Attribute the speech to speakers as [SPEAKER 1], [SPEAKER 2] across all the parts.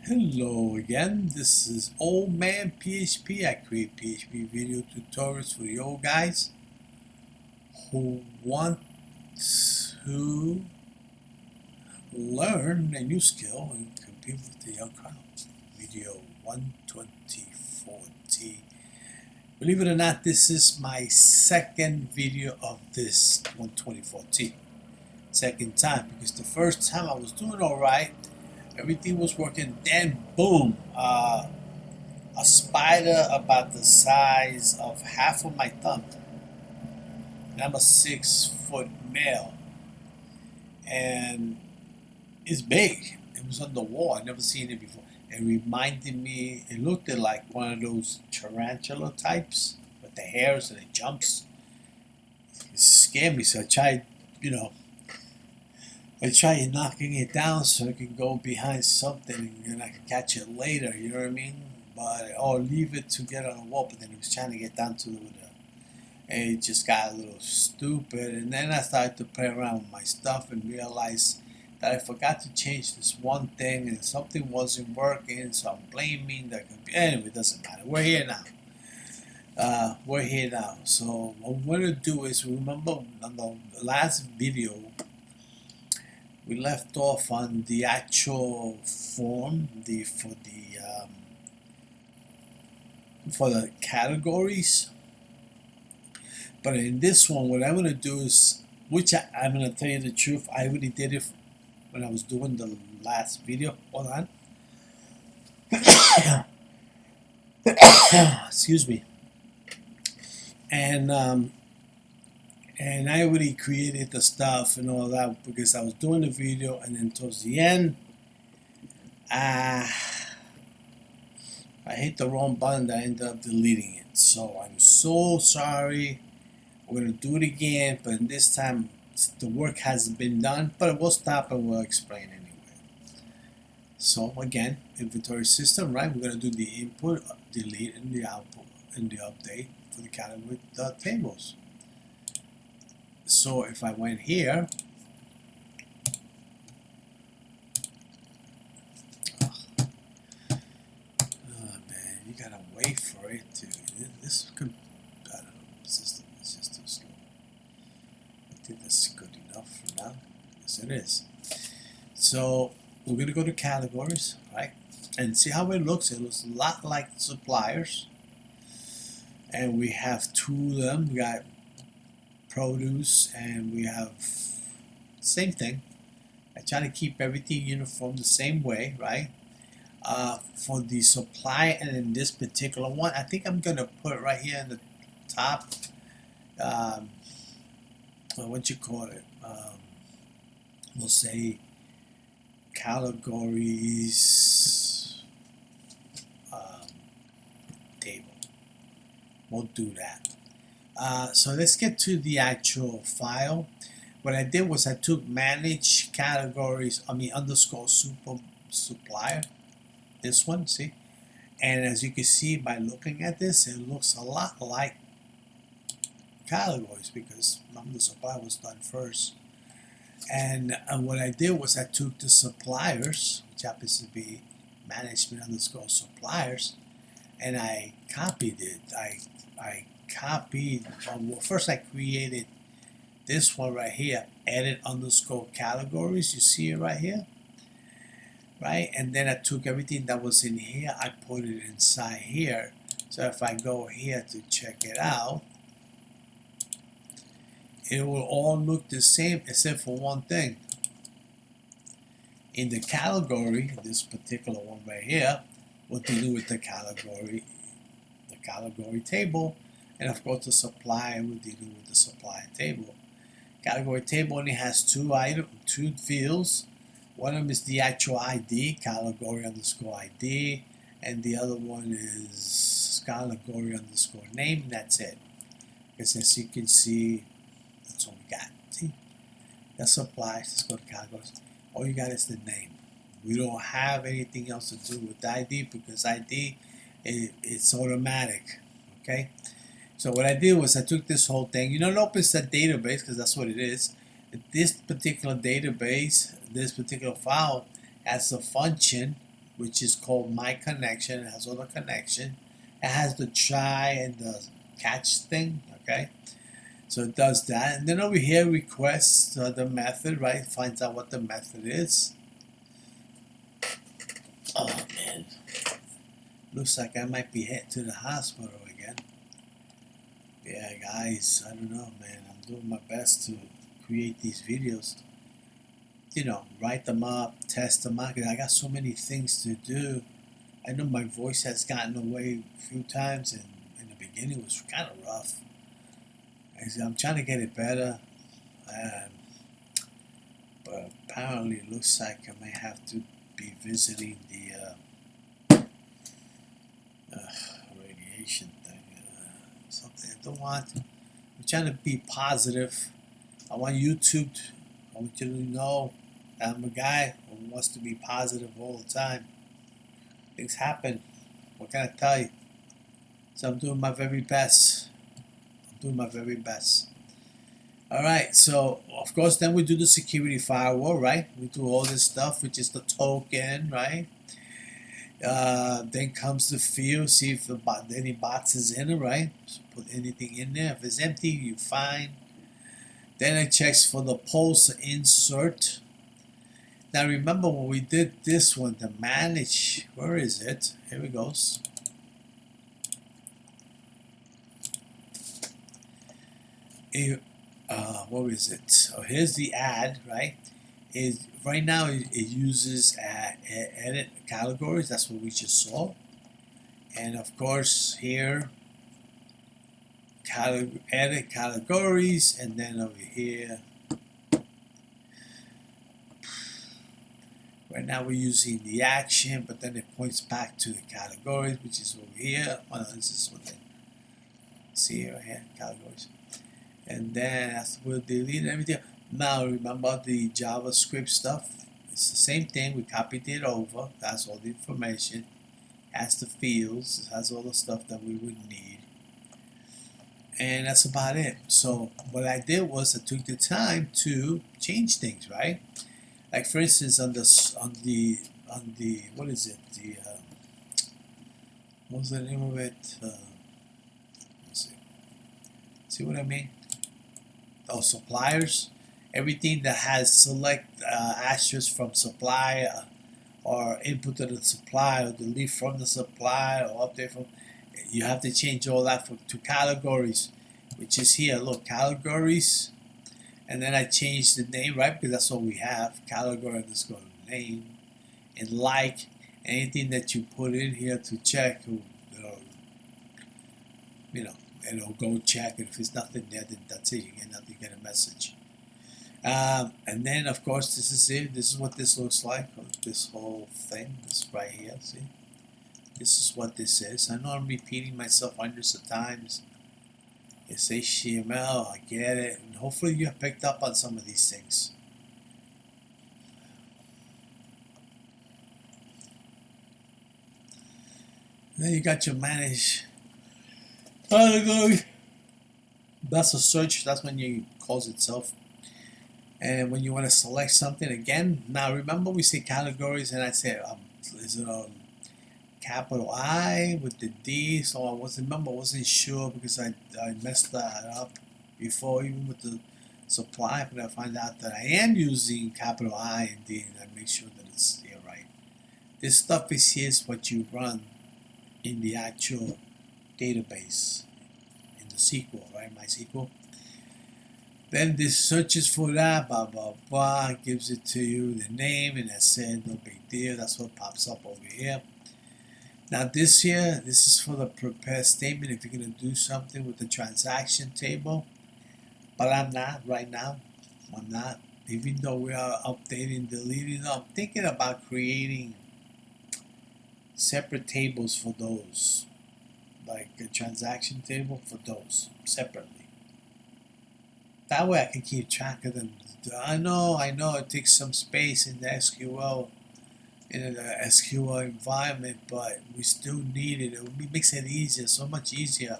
[SPEAKER 1] Hello again, this is Old Man PHP. I create PHP video tutorials for the old guys who want to learn a new skill and compete with the young crowd. Video 124T. Believe it or not, this is my second video of this 124T. Second time, because the first time I was doing alright. Everything was working. Then boom, a spider about the size of half of my thumb. And I'm a 6-foot male, and it's big. It was on the wall. I never seen it before. It reminded me. It looked like one of those tarantula types with the hairs and it jumps. It scared me, so I tried, I tried knocking it down so it can go behind something and I can catch it later, you know what I mean? But, or leave it to get on the wall, but then he was trying to get down to the window. And it just got a little stupid. And then I started to play around with my stuff and realized that I forgot to change this one thing and something wasn't working, so I'm blaming the computer. Anyway, it doesn't matter. We're here now. So what we're going to do is, remember on the last video, we left off on the actual form for the categories. But in this one, what I'm going to do is, which I'm going to tell you the truth, I already did it when I was doing the last video. Hold on. Excuse me. And I already created the stuff and all that because I was doing the video, and then towards the end, I hit the wrong button that I ended up deleting it. So I'm so sorry. We're going to do it again, but this time the work hasn't been done, but we'll stop and we'll explain anyway. So again, inventory system, right? We're going to do the input, delete, and the output, and the update for the category tables. So if I went here, oh man, you gotta wait for it to. This I don't know, system is just too slow. I think that's good enough for now. Yes, it is. So we're gonna go to categories, right? And see how it looks. It looks a lot like suppliers, and we have two of them. We got produce, and we have same thing. I try to keep everything uniform the same way, right? For the supply, and in this particular one, I think I'm gonna put right here in the top, what you call it, we'll say categories table. We'll do that. So let's get to the actual file. What I did was I took manage categories, underscore supplier, this one, see? And as you can see by looking at this, it looks a lot like categories because the supplier was done first. And what I did was I took the suppliers, which happens to be management underscore suppliers, and I copied it. I copied, well, first I created this one right here, edit underscore categories. You see it right here, right? And then I took everything that was in here, I put it inside here. So if I go here to check it out, it will all look the same except for one thing. In the category, this particular one right here, what to do with the category table. And of course, the supply will deal with the supply table. Category table only has two fields. One of them is the actual ID, category underscore ID, and the other one is category underscore name. That's it. Because as you can see, that's all we got. See, that supplies. Let's go to categories. All you got is the name. We don't have anything else to do with the ID because ID, it's automatic. Okay. So what I did was I took this whole thing. You don't open the database because that's what it is. This particular database, this particular file has a function which is called my connection. It has all the connection. It has the try and the catch thing, okay? So it does that. And then over here, requests the method, right? Finds out what the method is. Oh, man. Looks like I might be headed to the hospital again. Yeah, guys, I don't know, man. I'm doing my best to create these videos. You know, write them up, test them out. I got so many things to do. I know my voice has gotten away a few times, and in the beginning it was kind of rough. I'm trying to get it better, but apparently it looks like I may have to be visiting the radiation thing. Something I don't want. I'm trying to be positive. I want you to know that I'm a guy who wants to be positive all the time. Things happen. What can I tell you? So I'm doing my very best. Alright, so of course then we do the security firewall, right? We do all this stuff, which is the token, right? Then comes the field, see if any box is in it, right? So put anything in there. If it's empty, you find. Then it checks for the pulse insert. Now remember when we did this one, the manage, where is it? Here it goes. What is it? Oh, here's the add, right? Right now it uses edit categories. That's what we just saw. And of course here, edit categories, and then over here, right now we're using the action, but then it points back to the categories, which is over here. Oh, this is what they see right here, categories. And then we'll delete everything. Now remember the JavaScript stuff. It's the same thing. We copied it over. That's all the information. It has the fields. It has all the stuff that we would need. And that's about it. So what I did was I took the time to change things, right? Like for instance, on the what is it? The what's the name of it? Let's see what I mean? Oh, suppliers. Everything that has select asterisk from supplier, or input to the supplier, or delete from the supplier, or update from. You have to change all that to categories, which is here. Look, categories, and then I changed the name, right? Because that's what we have. Category underscore name, and like anything that you put in here to check, it'll go check. And if there's nothing there, then that's it. You get nothing. You get a message. And then of course this is it. This is what this looks like. This whole thing. This right here. See. This is what this is. I know I'm repeating myself hundreds of times. It's HTML, I get it. And hopefully you have picked up on some of these things. Then you got your manage category. That's a search. That's when you calls itself. And when you want to select something again. Now remember we say categories, and I say is it a capital I with the D? So I wasn't sure because I messed that up before, even with the supply. But I find out that I am using capital I and D, and I make sure that it's here right. This stuff is what you run in the actual database, in the SQL, right? MySQL. Then this searches for that, blah blah blah, gives it to you the name, and that's it. No big deal. That's what pops up over here. Now this here, this is for the prepare statement if you're going to do something with the transaction table. But I'm not right now. I'm not. Even though we are updating, deleting, I'm thinking about creating separate tables for those. Like a transaction table for those separately. That way I can keep track of them. I know it takes some space in the SQL, in the SQL environment, but we still need it. It makes it easier, so much easier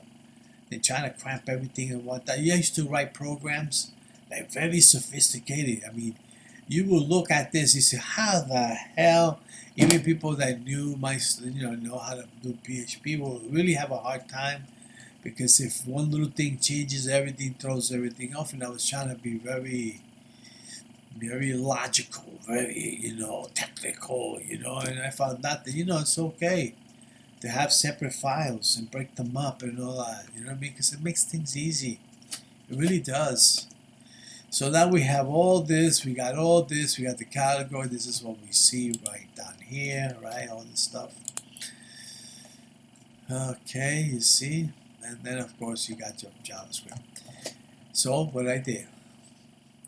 [SPEAKER 1] than trying to cramp everything in one time. I used to write programs like very sophisticated. I mean, you will look at this, you say, how the hell, even people that knew know how to do PHP will really have a hard time, because if one little thing changes, everything throws everything off. And I was trying to be very logical, very, technical, and I found out that, it's okay to have separate files and break them up and all that, you know what I mean? Because it makes things easy. It really does. So now we have all this, we got all this, we got the category, this is what we see right down here, right? All this stuff. Okay, you see? And then of course you got your JavaScript. So what I did,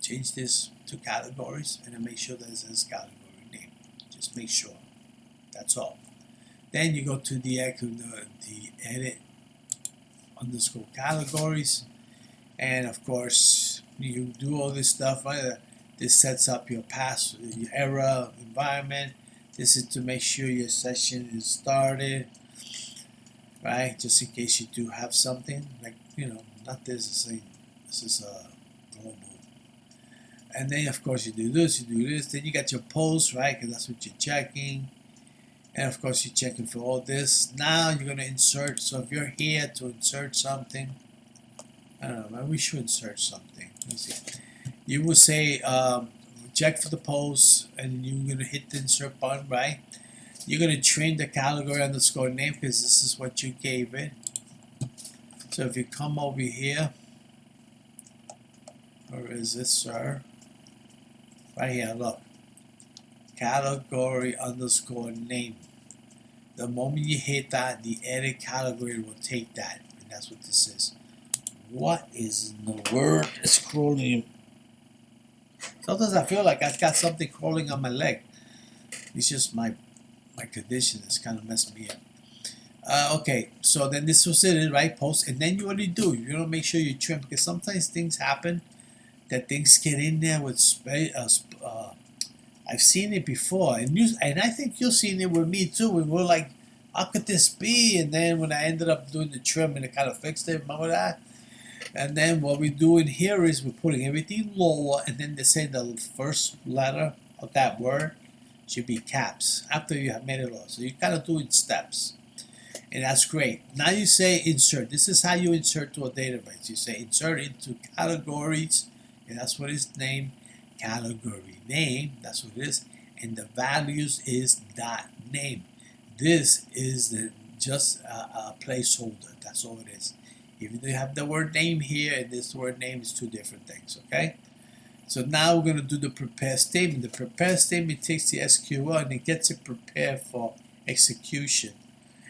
[SPEAKER 1] change this to categories and then make sure that it says category name. Just make sure. That's all. Then you go to the edit underscore categories, and of course you do all this stuff, right? This sets up your your error environment. This is to make sure your session is started, right? Just in case you do have something like, not this is a global. And then of course you do this, then you got your post, right? Because that's what you're checking. And of course you're checking for all this. Now you're going to insert. So if you're here to insert something, I don't know, maybe we should insert something. Let's see. You will say check for the post, and you're going to hit the insert button, right? You're going to trim the category underscore name because this is what you gave it. So if you come over here, where is it, sir? Right here, look. Category underscore name. The moment you hit that, the edit category will take that, and that's what this is. What is the word is crawling? Sometimes I feel like I've got something crawling on my leg. It's just my condition is kind of messing me up. Okay, so then this was it, right? Post, and then you what do? You're gonna make sure you trim, because sometimes things happen that things get in there with I've seen it before, and I think you've seen it with me too. We were like, how could this be? And then when I ended up doing the trim and it kind of fixed it, remember that? And then what we're doing here is we're putting everything lower, and then they say the first letter of that word should be caps after you have made it low. So you kind of do it in steps, and that's great. Now you say insert. This is how you insert to a database. You say insert into categories, and that's what it's named. Category name, that's what it is, and the values is dot name. This is just a placeholder. That's all it is. Even though you have the word name here, and this word name is two different things. Okay. So now we're going to do the prepare statement. The prepare statement takes the SQL and it gets it prepared for execution.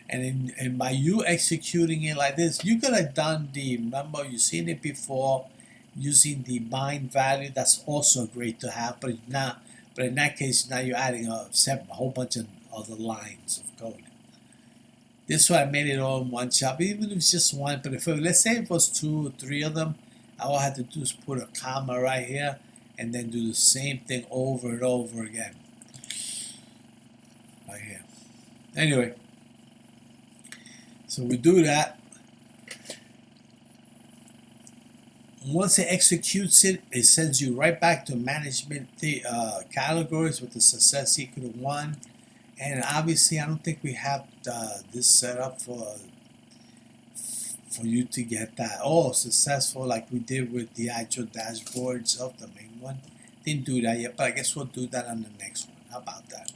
[SPEAKER 1] And by you executing it like this, you could have done remember you've seen it before, using the bind value. That's also great to have, but in that case now you're adding a whole bunch of other lines of code. This way I made it all in one shot, even if it's just one. But let's say it was 2 or 3 of them, all I had to do is put a comma right here and then do the same thing over and over again right here. Anyway, so we do that. Once it executes it, it sends you right back to management categories with the success equal to 1. And obviously, I don't think we have this set up for you to get that successful like we did with the actual dashboard itself, the main one. Didn't do that yet, but I guess we'll do that on the next one. How about that?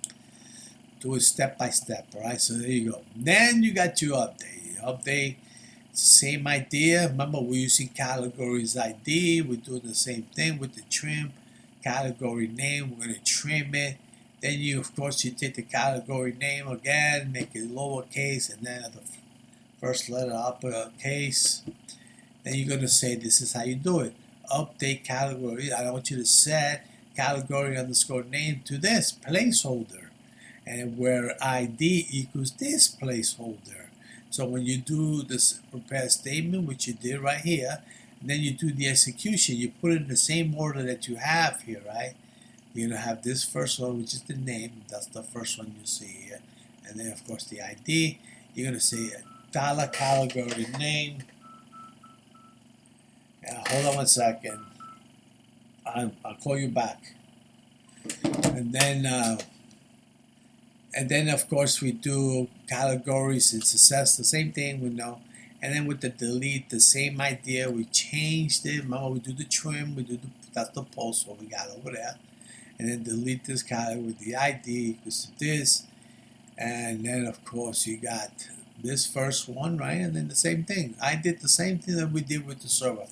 [SPEAKER 1] Do it step by step. All right, so there you go. Then you got your update. Same idea. Remember, we're using categories ID. We're doing the same thing with the trim. Category name, we're going to trim it. Then you, of course, you take the category name again, make it lowercase, and then the first letter uppercase. Then you're going to say this is how you do it. Update category. I want you to set category underscore name to this placeholder, and where ID equals this placeholder. So when you do this prepare statement, which you did right here, and then you do the execution, you put it in the same order that you have here, right? You're going to have this first one, which is the name. That's the first one you see here. And then, of course, the ID. You're going to say $category name. Hold on one second. I'll call you back. And then of course we do categories and success, the same thing we know. And then with the delete, the same idea. We changed it. Remember, we do the trim. We do that's the post what we got over there. And then delete this category with the ID equals to this. And then of course you got this first one, right? And then the same thing. I did the same thing that we did with the server.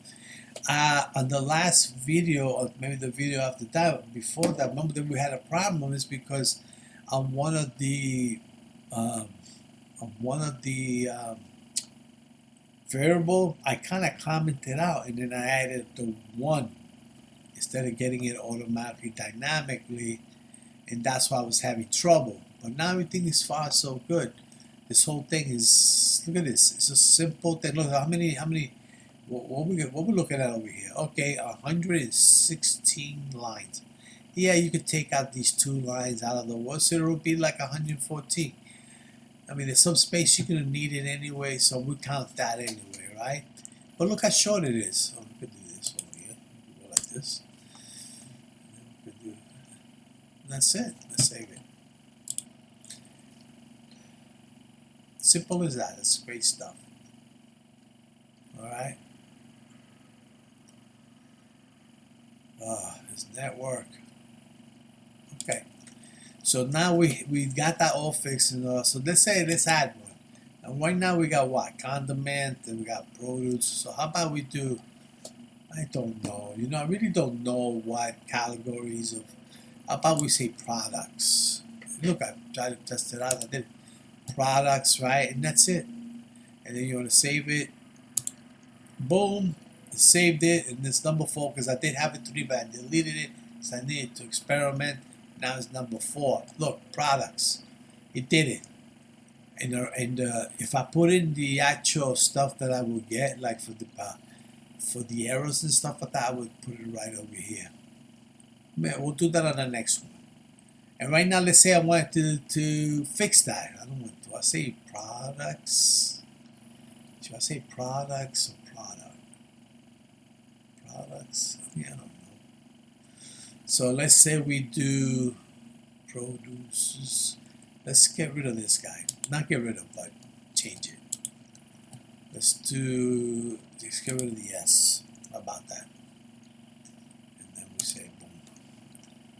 [SPEAKER 1] On the last video, or maybe the video after that, before that, remember that we had a problem is because on one of the variable, I kind of commented out, and then I added the 1 instead of getting it automatically dynamically, and that's why I was having trouble. But now everything is far so good. This whole thing is, look at this. It's a simple thing. Look how many. What we looking at over here? Okay, 116 lines. Yeah, you could take out these 2 lines out of the word, so it'll be like 114. I mean, there's some space you're gonna need it anyway, so we count that anyway, right? But look how short it is. So we could do this over here. Go like this. And that's it. Let's save it. Simple as that. It's great stuff. All right. This network. Okay. So now we got that all fixed. So let's add one. And right now we got what? Condiment, and we got produce. So how about we do, I don't know. You know, I really don't know what categories of, how about we say products? Look, I tried to test it out. I did products, right? And that's it. And then you want to save it. Boom. Saved it. And it's number 4 because I did have it 3, but I deleted it. So I needed to experiment. Now it's number 4. Look, products. It did it. And if I put in the actual stuff that I would get, like for the errors and stuff like that, I would put it right over here. Man, we'll do that on the next one. And right now, let's say I wanted to fix that. I don't want to. I say products. Should I say products or product? Products. I mean, I don't know. So let's say we do produces. Let's get rid of this guy. Not get rid of, but change it. Let's get rid of the S. How about that? And then we say boom.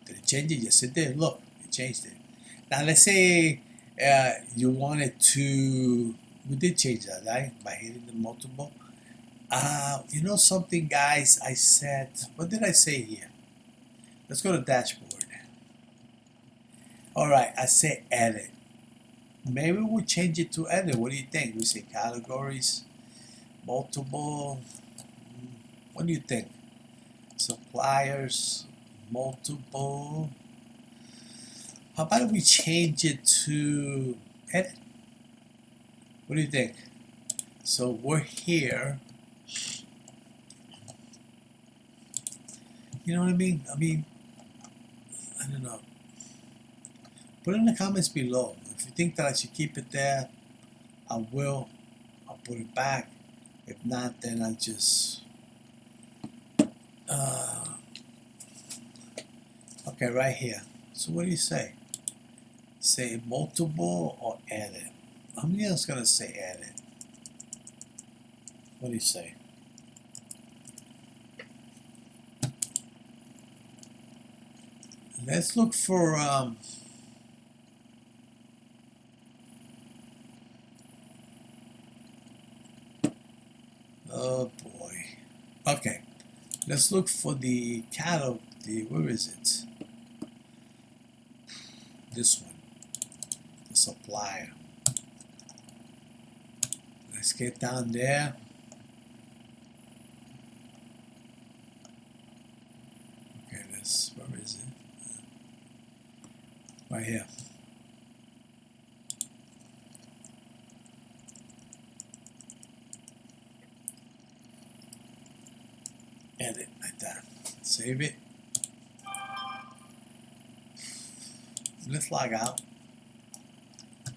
[SPEAKER 1] Did it change it? Yes, it did. Look, it changed it. Now let's say you wanted to, we did change that, right? By hitting the multiple. You know something, guys? I said, what did I say here? Let's go to dashboard. All right, I say edit. Maybe we'll change it to edit. What do you think? We say categories, multiple. What do you think? Suppliers, multiple. How about we change it to edit? What do you think? So we're here. You know what I mean? I don't know. Put it in the comments below. If you think that I should keep it there, I will. I'll put it back. If not, then I'll just okay, right here. So what do you say? Say multiple or edit? I'm just gonna say edit. What do you say? Let's look for oh boy. Okay. Let's look for the cattle. Where is it? This one. The supplier. Let's get down there. Okay, where is it? Right here. Edit like that. Save it. Let's log out.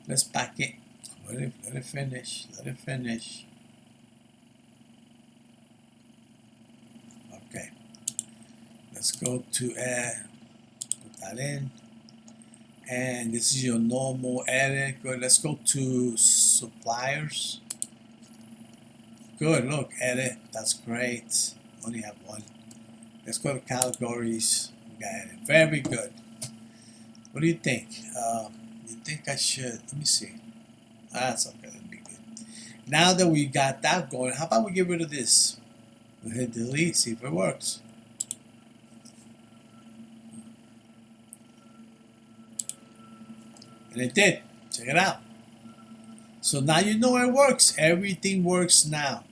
[SPEAKER 1] Let's back it. Let it finish. Let it finish. Okay. Let's go to that in. And this is your normal edit. Good. Let's go to suppliers. Good. Look, edit. That's great. Only have one. Let's go to categories. We got edit. Very good. What do you think? You think I should? Let me see. That's okay. That'd be good. Now that we got that going, how about we get rid of this? We'll hit delete. See if it works. And it did. Check it out. So now you know it works. Everything works now.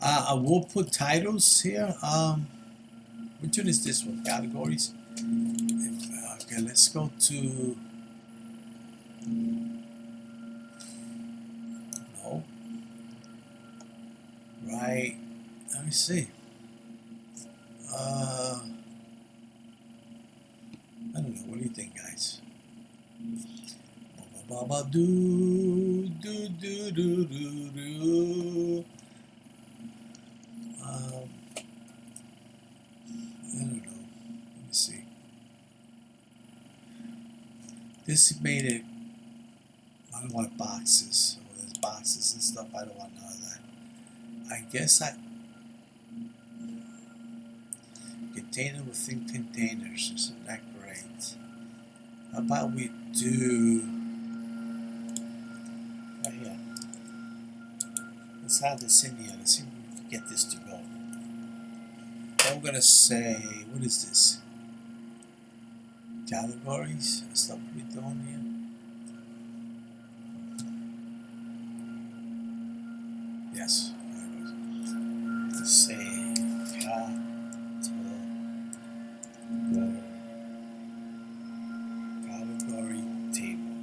[SPEAKER 1] I will put titles here. Which one is this one? Categories. Okay, let's go to. No. Right. Let me see. I don't know. What do you think, guys? Baba do do do do do do. I don't know. Let me see. This made it. I don't want boxes. Oh, there's boxes and stuff. I don't want none of that. I guess container within containers. Isn't that great? How about we do right here? Let's have this in here. Let's see if we can get this to go. I'm gonna say, what is this? Categories? That's what we're doing here. Yes. Let's say category table.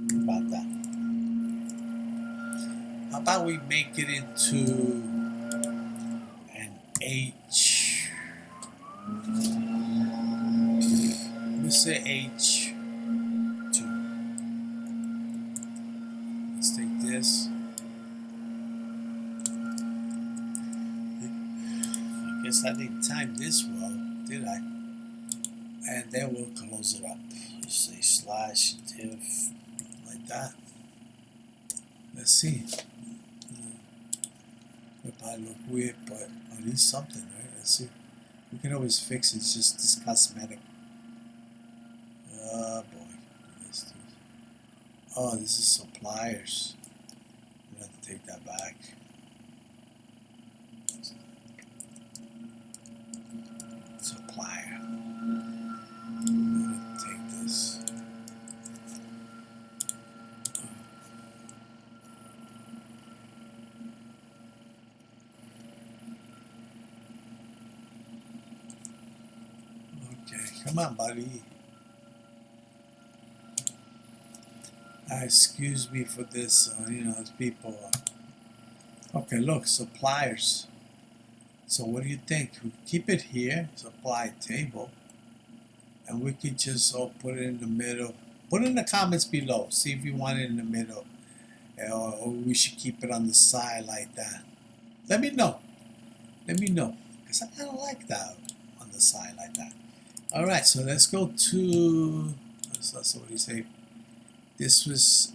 [SPEAKER 1] How about that? How about we make it into an H? Let's say H2. Let's take this. I guess I didn't time this well, did I? And then we'll close it up. Just say slash div like that. Let's see. It probably look weird, but at least something, right? Let's see. We can always fix it. It's just this cosmetic. Oh boy. Oh, this is suppliers. I'm gonna have to take that back. Supplier. I'm gonna take this. Okay, come on, buddy. Excuse me for this, you know, as people. Okay, look, suppliers. So what do you think? We keep it here, supply table, and we could just put it in the middle. Put it in the comments below. See if you want it in the middle, or we should keep it on the side like that. Let me know. Let me know, because I kind of like that on the side like that. All right, so let's go to. That's what you say. This was.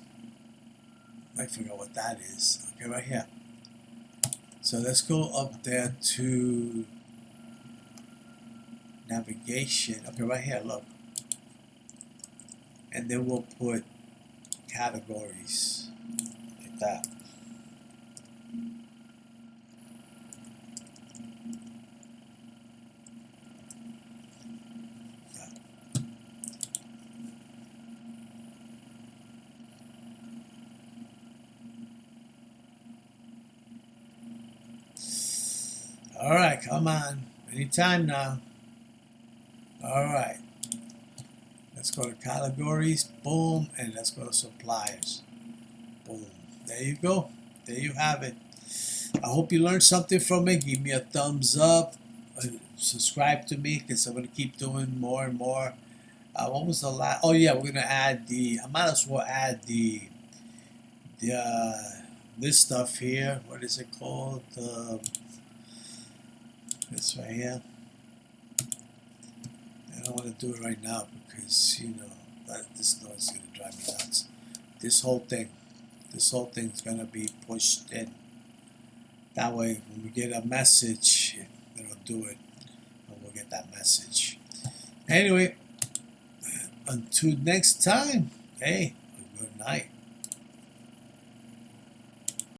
[SPEAKER 1] I forgot what that is. Okay, right here. So let's go up there to navigation. Okay, right here, look. And then we'll put categories like that. All right, come on. Anytime now. All right. Let's go to categories. Boom. And let's go to suppliers. Boom. There you go. There you have it. I hope you learned something from it. Give me a thumbs up. Subscribe to me because I'm going to keep doing more and more. What was the last? Oh, yeah. We're going to add the. I might as well add this stuff here. What is it called? This right here. I don't want to do it right now because you know that this noise is gonna drive me nuts. This whole thing's gonna be pushed in. That way, when we get a message, it'll do it, and we'll get that message. Anyway, until next time. Hey, good night.